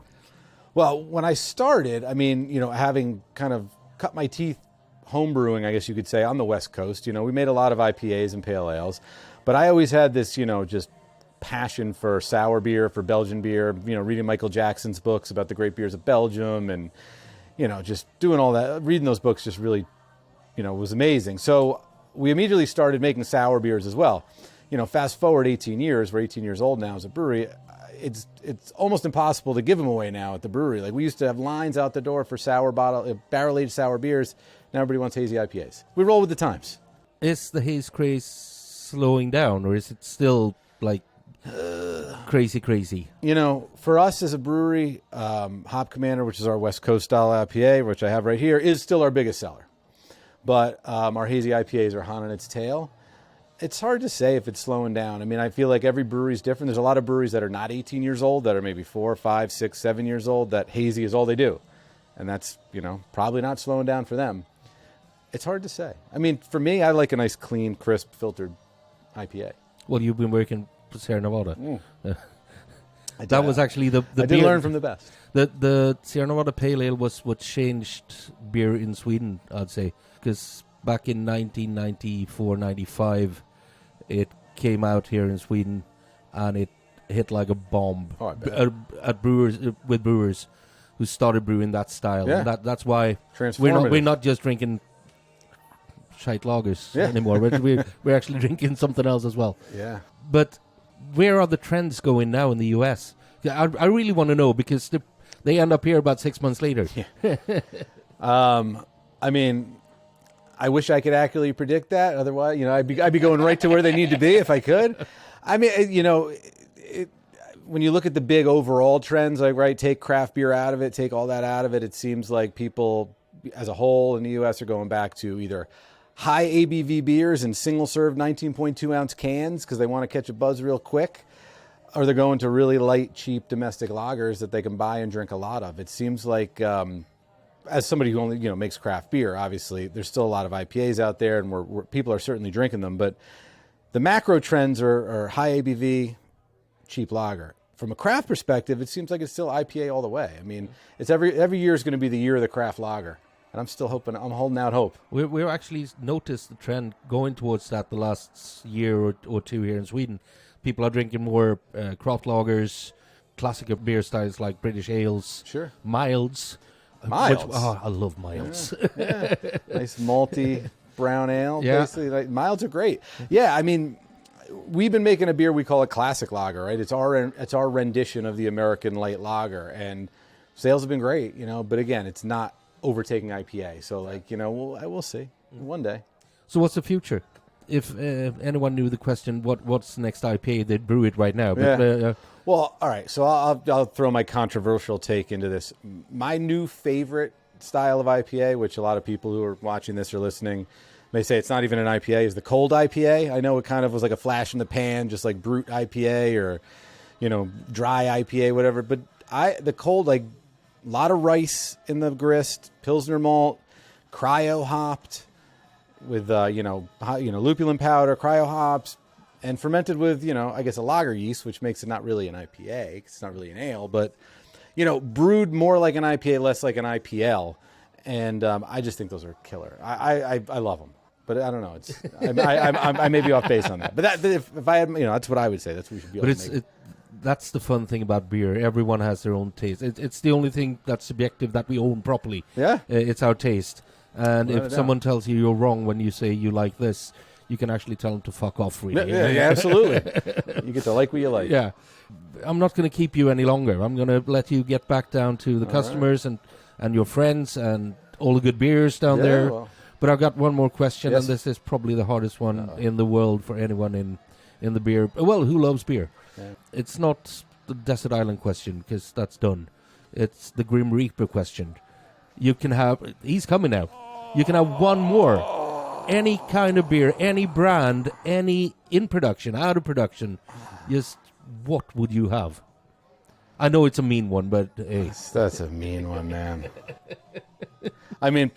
Well, when I started, having kind of cut my teeth home brewing, I guess you could say, on the West Coast, we made a lot of IPAs and pale ales, but I always had this, just passion for sour beer, for Belgian beer, reading Michael Jackson's books about the great beers of Belgium, and, just doing all that, reading those books just really, was amazing. So we immediately started making sour beers as well. Fast forward 18 years, we're 18 years old now as a brewery. It's almost impossible to give them away now at the brewery. Like, we used to have lines out the door for barrel-aged sour beers. Now everybody wants hazy IPAs. We roll with the times. Is the haze craze slowing down, or is it still like crazy? For us as a brewery, Hop Commander, which is our West Coast style IPA, which I have right here, is still our biggest seller. But our hazy IPAs are hot on its tail. It's hard to say if it's slowing down. I feel like every brewery is different. There's a lot of breweries that are not 18 years old, that are maybe 4, 5, 6, 7 years old, that hazy is all they do. And that's, probably not slowing down for them. It's hard to say. For me, I like a nice, clean, crisp, filtered IPA. Well, you've been working for Sierra Nevada. That was actually the I did beer, learn from the best. The Sierra Nevada Pale Ale was what changed beer in Sweden, I'd say. Because back in 1994, 95, it came out here in Sweden, and it hit like a bomb at brewers with brewers who started brewing that style. Yeah. And that's why Transformative. we're not just drinking shite lagers anymore. We're actually drinking something else as well. Yeah. But where are the trends going now in the US? I really want to know, because they end up here about 6 months later. I wish I could accurately predict that. Otherwise, I'd be going right to where they need to be if I could. When you look at the big overall trends, take craft beer out of it, take all that out of it, it seems like people as a whole in the U.S. are going back to either high ABV beers in single-serve 19.2-ounce cans because they want to catch a buzz real quick, or they're going to really light, cheap domestic lagers that they can buy and drink a lot of. It seems like... as somebody who only makes craft beer, obviously there's still a lot of IPAs out there, and people are certainly drinking them. But the macro trends are high ABV, cheap lager. From a craft perspective, it seems like it's still IPA all the way. It's every year is going to be the year of the craft lager, and I'm still hoping. I'm holding out hope. We're actually noticed the trend going towards that the last year or two here in Sweden. People are drinking more craft lagers, classic beer styles like British ales, Sure, milds. Milds. I love milds. Yeah. Nice malty brown ale. Yeah. Basically, milds are great. Yeah, we've been making a beer, we call it classic lager, right? It's our rendition of the American light lager, and sales have been great, but again, it's not overtaking IPA. So we'll see one day. So what's the future? If anyone knew the question, what's the next IPA, they'd brew it right now. But, Well, all right. So I'll throw my controversial take into this. My new favorite style of IPA, which a lot of people who are watching this or listening may say it's not even an IPA, is the cold IPA. I know it kind of was like a flash in the pan, just like brute IPA or, dry IPA, whatever. But the cold, like a lot of rice in the grist, Pilsner malt, cryo hopped with, lupulin powder, cryo hops, and fermented with, I guess a lager yeast, which makes it not really an IPA. It's not really an ale, but, brewed more like an IPA, less like an IPL. And I just think those are killer. I love them. But I don't know. I may be off base on that. But if I had, that's what I would say. That's what we should be able to make. That's the fun thing about beer. Everyone has their own taste. It's the only thing that's subjective that we own properly. Yeah. It's our taste. And if someone tells you you're wrong when you say you like this, you can actually tell them to fuck off, really. Yeah, absolutely. You get to like what you like. Yeah. I'm not going to keep you any longer. I'm going to let you get back down to the customers and your friends and all the good beers down there. Well. But I've got one more question, Yes. and this is probably the hardest one in the world for anyone in the beer. Well, who loves beer? Yeah. It's not the Desert Island question, because that's done. It's the Grim Reaper question. You can have... He's coming now. You can have one more. Any kind of beer, any brand, any in production, out of production. Just what would you have? I know it's a mean one, but hey. That's a mean one, man. I mean,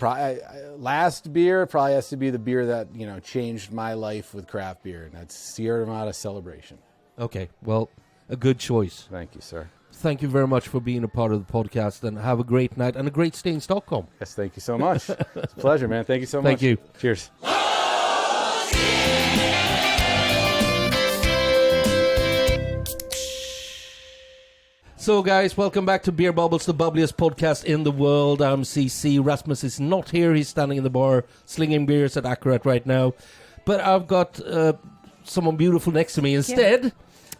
last beer probably has to be the beer that, changed my life with craft beer, and that's Sierra Nevada Celebration. Okay, well, a good choice. Thank you, sir. Thank you very much for being a part of the podcast, and have a great night and a great stay in Stockholm. Yes, thank you so much. It's a pleasure, man. Thank you so much. Thank you. Cheers. So, guys, welcome back to Beer Bubbles, the bubbliest podcast in the world. I'm CC. Rasmus is not here. He's standing in the bar, slinging beers at Accurate right now. But I've got someone beautiful next to me instead. Yeah.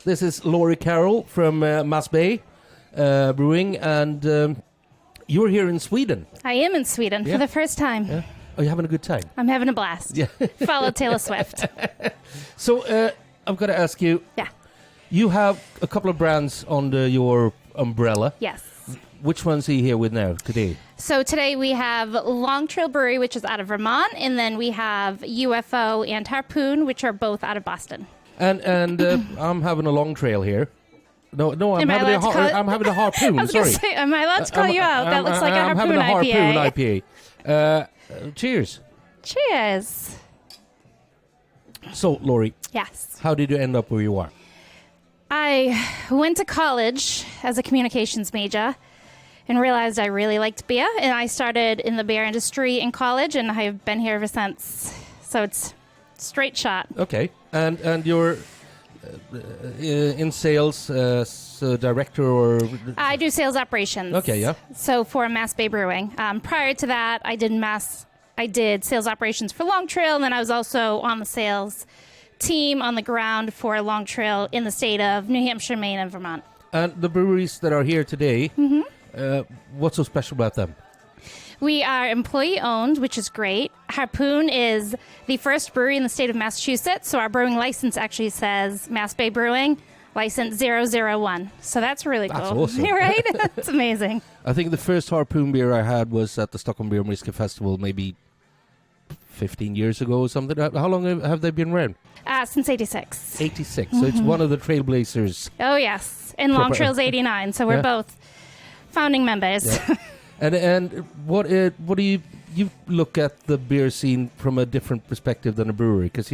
This is Lottie Carroll from Mass Bay Brewing, and you're here in Sweden. I am in Sweden for the first time. Yeah. Are you having a good time? I'm having a blast. Yeah. Follow Taylor Swift. So, I've got to ask you. Yeah. You have a couple of brands under your umbrella. Yes. Which ones are you here with now today? So today we have Long Trail Brewery, which is out of Vermont, and then we have UFO and Harpoon, which are both out of Boston. And I'm having a Long Trail here. No, I'm having a Harpoon. I was going to say, am I allowed to call you out? That looks like a Harpoon IPA. I'm having a Harpoon IPA. Cheers. Cheers. So, Lottie. Yes. How did you end up where you are? I went to college as a communications major and realized I really liked beer. And I started in the beer industry in college, and I've been here ever since. So it's straight shot. Okay. And you're in sales, so director or... I do sales operations. Okay, yeah. So for Mass Bay Brewing. Prior to that, I did sales operations for Long Trail, and then I was also on the sales team on the ground for Long Trail in the state of New Hampshire, Maine, and Vermont. And the breweries that are here today, what's so special about them? We are employee-owned, which is great. Harpoon is the first brewery in the state of Massachusetts, so our brewing license actually says Mass Bay Brewing, license 001. So that's really cool. That's awesome. Right? That's amazing. I think the first Harpoon beer I had was at the Stockholm Beer and Whiskey Festival maybe 15 years ago or something. How long have they been around? Since 86. 86. So it's one of the trailblazers. Oh, yes. And Long Trail's 89, so we're both founding members. Yeah. And what do you look at the beer scene from a different perspective than a brewery? Because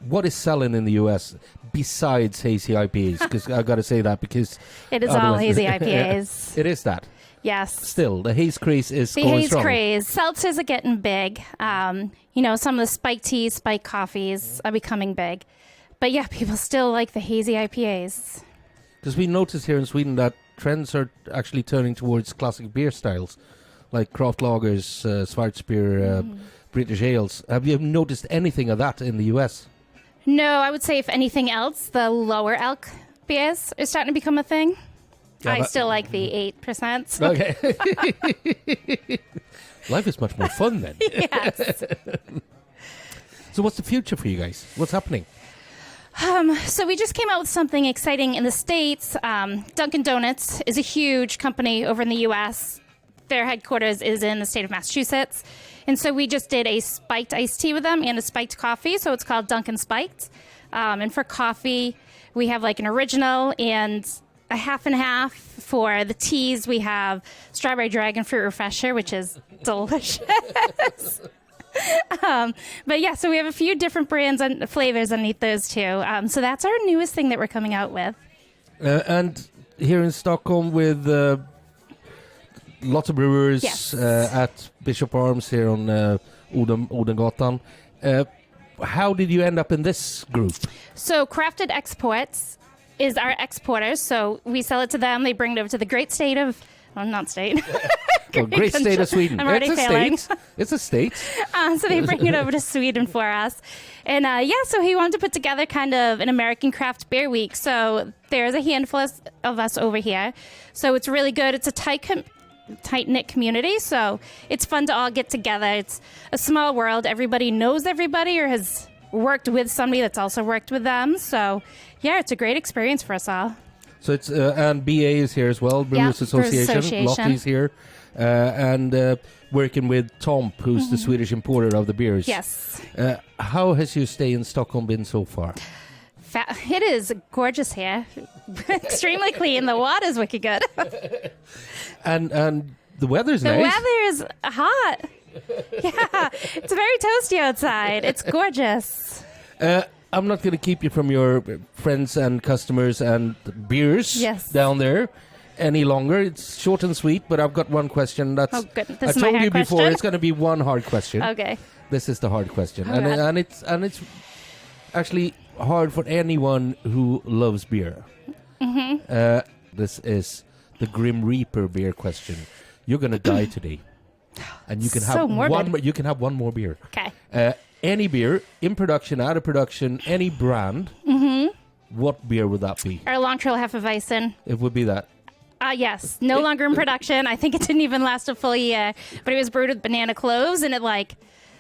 what is selling in the U.S. besides hazy IPAs? Because I got to say that because it is all hazy IPAs. It is that. Yes. Still, the haze craze is going strong. The haze craze. Seltzers are getting big. Some of the spiked teas, spiked coffees are becoming big. But yeah, people still like the hazy IPAs. Because we noticed here in Sweden that trends are actually turning towards classic beer styles, like craft lagers, Schwarzbier, British ales. Have you noticed anything of that in the U.S.? No, I would say if anything else, the lower alc beers are starting to become a thing. Yeah, I still like the 8%. Okay. Life is much more fun then. Yes. So what's the future for you guys? What's happening? So we just came out with something exciting in the States. Dunkin' Donuts is a huge company over in the U.S. Their headquarters is in the state of Massachusetts. And so we just did a spiked iced tea with them and a spiked coffee. So it's called Dunkin' Spiked. And for coffee, we have like an original and a half and half. For the teas, we have strawberry dragon fruit refresher, which is delicious. But yeah, so we have a few different brands and flavors underneath those two. So that's our newest thing that we're coming out with. And here in Stockholm with lots of brewers Yes. at Bishop Arms here on Odengatan. How did you end up in this group? So Crafted Exports is our exporters. So we sell it to them. They bring it over to the great state of, well, not state. Great state of Sweden. I'm already it's a failing. state. It's a state. So they bring it over to Sweden for us. And so he wanted to put together kind of an American craft beer week. So there's a handful of us over here. So it's really good. It's a tight-knit community. So it's fun to all get together. It's a small world. Everybody knows everybody or has worked with somebody that's also worked with them. So, yeah, it's a great experience for us all. So it's and BA is here as well, Brewers Association. Lottie's here, and working with TOMP, who's the Swedish importer of the beers. Yes. How has your stay in Stockholm been so far? It is gorgeous here. Extremely clean. The water's wicked good. And the weather's The nice. weather is hot. Yeah, it's very toasty outside. It's gorgeous. I'm not going to keep you from your friends and customers and beers Yes. down there any longer. It's short and sweet, but I've got one question. That's Oh, good. I This is my told you hard before. question. It's going to be one hard question. Okay. This is the hard question, Oh, and God. it's actually hard for anyone who loves beer. Mm-hmm. This is the Grim Reaper beer question. You're going to die today, and you can So have morbid. one. You can have one more beer. Okay. Any beer, in production, out of production, any brand. Mm-hmm. What beer would that be? Our Long Trail Hefeweizen. It would be that. Yes. No longer in production. I think it didn't even last a full year. But it was brewed with banana cloves, and it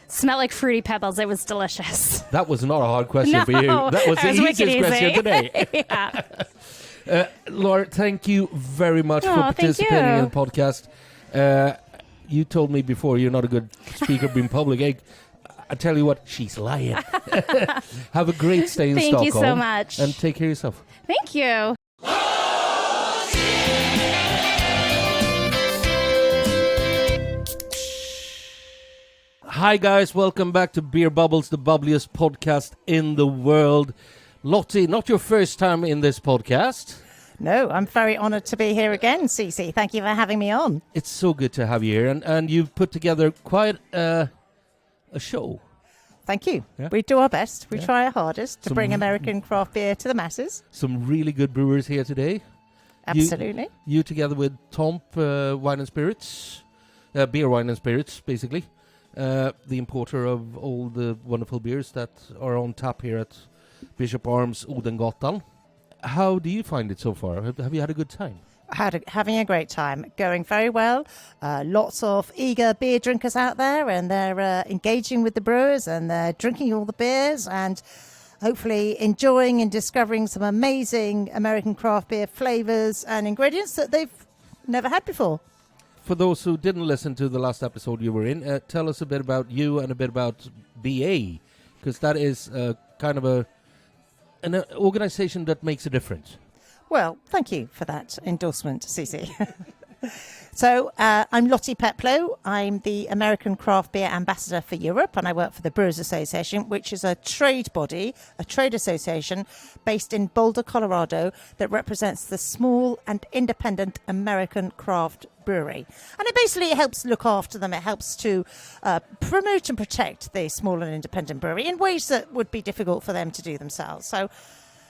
smelled like Fruity Pebbles. It was delicious. That was not a hard question No, for you. That was the it was wicked easiest question easy. today. Yeah. Laura, thank you very much for Oh, thank participating you. in the podcast. You told me before you're not a good speaker in public. I tell you what, she's lying. Have a great stay in Thank Stockholm. you so much. And take care of yourself. Thank you. Hi guys, welcome back to Beer Bubbles, the bubbliest podcast in the world. Lottie, not your first time in this podcast. No, I'm very honoured to be here again, Cece. Thank you for having me on. It's so good to have you here, and you've put together quite a show. Thank you. Yeah. We do our best. We Yeah. try our hardest to Some- bring American craft beer to the masses. Some really good brewers here today. Absolutely. You together with TOMP Wine and Spirits, beer, wine and spirits, basically. The importer of all the wonderful beers that are on tap here at Bishop Arms, Odengatan. How do you find it so far? Have you had a good time? Having a great time. Going very well. Lots of eager beer drinkers out there, and they're engaging with the brewers, and they're drinking all the beers, and hopefully enjoying and discovering some amazing American craft beer flavours and ingredients that they've never had before. For those who didn't listen to the last episode you were in, tell us a bit about you and a bit about BA, because that is kind of an organization that makes a difference. Well, thank you for that endorsement, Cece. So I'm Lottie Peplow. I'm the American Craft Beer Ambassador for Europe, and I work for the Brewers Association, which is a trade body, a trade association based in Boulder, Colorado, that represents the small and independent American craft brewery. And it basically helps look after them. It helps to promote and protect the small and independent brewery in ways that would be difficult for them to do themselves. So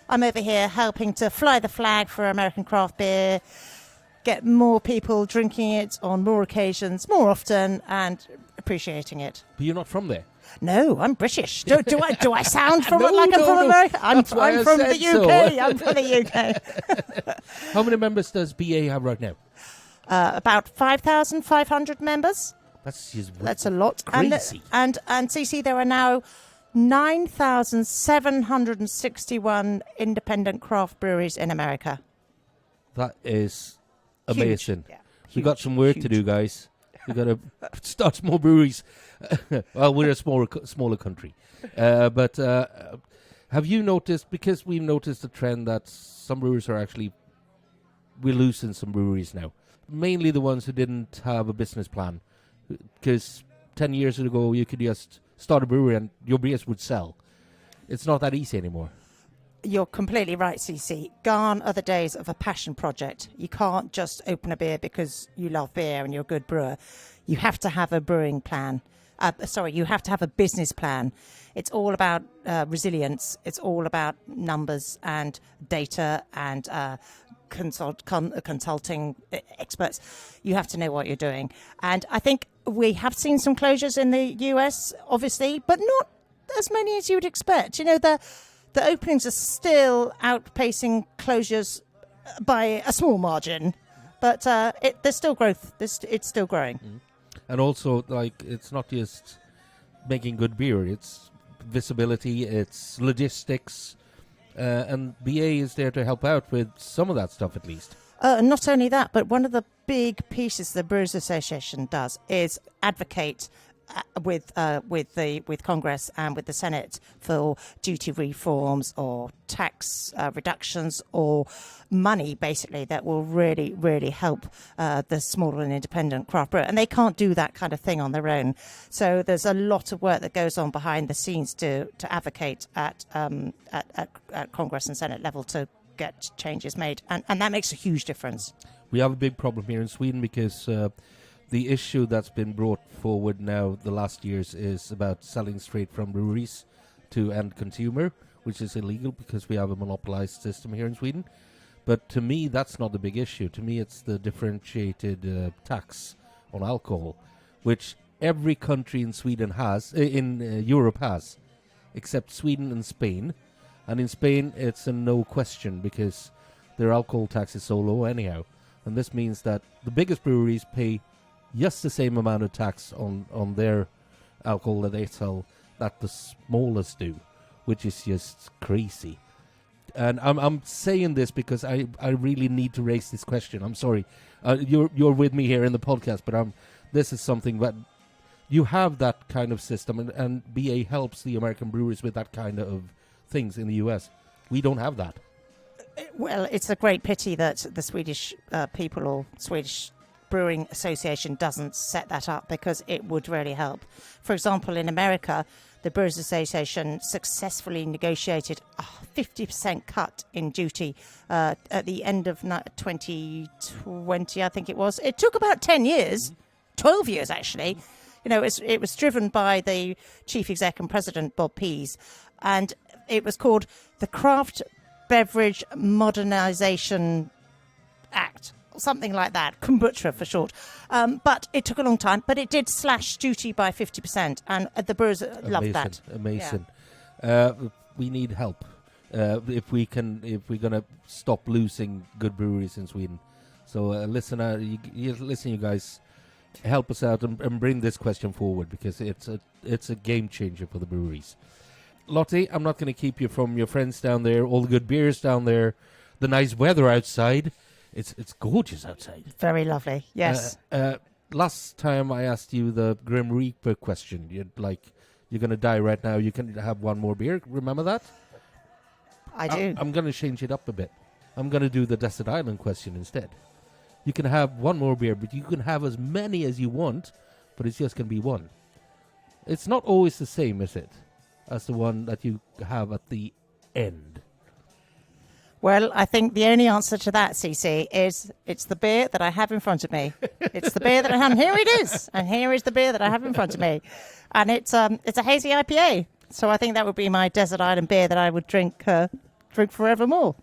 I'm over here helping to fly the flag for American craft beer, get more people drinking it on more occasions, more often, and appreciating it. But you're not from there. No, I'm British. Do I sound from No, like I'm no, from no. America? I'm That's why I from said the UK. so. I'm from the UK. How many members does BA have right now? About 5,500 members. That's a lot. crazy. And CC, there are now 9,761 independent craft breweries in America. That is Huge. amazing. Yeah. We got some work to do, guys. We got to start more breweries. Well, we're a smaller country, but have you noticed? Because we've noticed a trend that some brewers are actually we're losing some breweries now. Mainly the ones who didn't have a business plan, because 10 years ago, you could just start a brewery and your beers would sell. It's not that easy anymore. You're completely right, CC. Gone are the days of a passion project. You can't just open a beer because you love beer and you're a good brewer. You have to have a brewing plan. You have to have a business plan. It's all about resilience. It's all about numbers and data and consulting experts. You have to know what you're doing. And I think we have seen some closures in the US, obviously, but not as many as you would expect. You know, the openings are still outpacing closures by a small margin, but there's still growth. It's still growing. Mm. And also, like, it's not just making good beer. It's visibility, it's logistics, and BA is there to help out with some of that stuff at least. Not only that, but one of the big pieces the Brewers Association does is advocate with Congress and with the Senate for duty reforms or tax reductions or money, basically, that will really, really help the small and independent craft brewer. And they can't do that kind of thing on their own. So there's a lot of work that goes on behind the scenes to advocate at Congress and Senate level to get changes made. And that makes a huge difference. We have a big problem here in Sweden because the issue that's been brought forward now the last years is about selling straight from breweries to end consumer, which is illegal because we have a monopolized system here in Sweden. But to me, that's not the big issue. To me, it's the differentiated tax on alcohol, which every country in Sweden has, in Europe has, except Sweden and Spain. And in Spain, it's a no question because their alcohol tax is so low anyhow. And this means that the biggest breweries pay just the same amount of tax on their alcohol that they sell that the smallest do, which is just crazy. And I'm saying this because I really need to raise this question. I'm sorry, you're with me here in the podcast, but this is something that you have that kind of system, and BA helps the American breweries with that kind of things in the US. We don't have that. Well, it's a great pity that the Swedish people or Swedish Brewing Association doesn't set that up, because it would really help. For example, in America, the Brewers Association successfully negotiated a 50% cut in duty at the end of 2020, I think it was. It took about 10 years, 12 years actually. You know, it was driven by the chief exec and president, Bob Pease, and it was called the Craft Beverage Modernization Act. Something like that, kombucha for short. But it took a long time, but it did slash duty by 50%, and the brewers loved that. Amazing. Yeah. We need help if we're gonna stop losing good breweries in Sweden. So listener, you guys, help us out and bring this question forward, because it's a game changer for the breweries. Lottie, I'm not going to keep you from your friends down there, all the good beers down there, the nice weather outside. It's gorgeous outside. Very lovely, yes. Last time I asked you the Grim Reaper question. You're going to die right now. You can have one more beer. Remember that? I do. I'm going to change it up a bit. I'm going to do the Desert Island question instead. You can have one more beer, but you can have as many as you want, but it's just going to be one. It's not always the same, is it, as the one that you have at the end? Well, I think the only answer to that, CC, is it's the beer that I have in front of me. It's the beer that I have. And here it is. And here is the beer that I have in front of me. And it's a hazy IPA. So I think that would be my Desert Island beer that I would drink forevermore.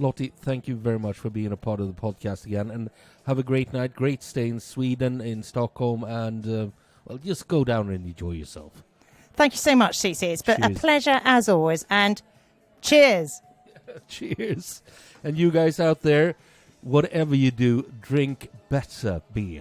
Lottie, thank you very much for being a part of the podcast again. And have a great night. Great stay in Sweden, in Stockholm. And, just go down and enjoy yourself. Thank you so much, CC. It's been a pleasure as always. And cheers. Cheers. And you guys out there, whatever you do, drink better beer.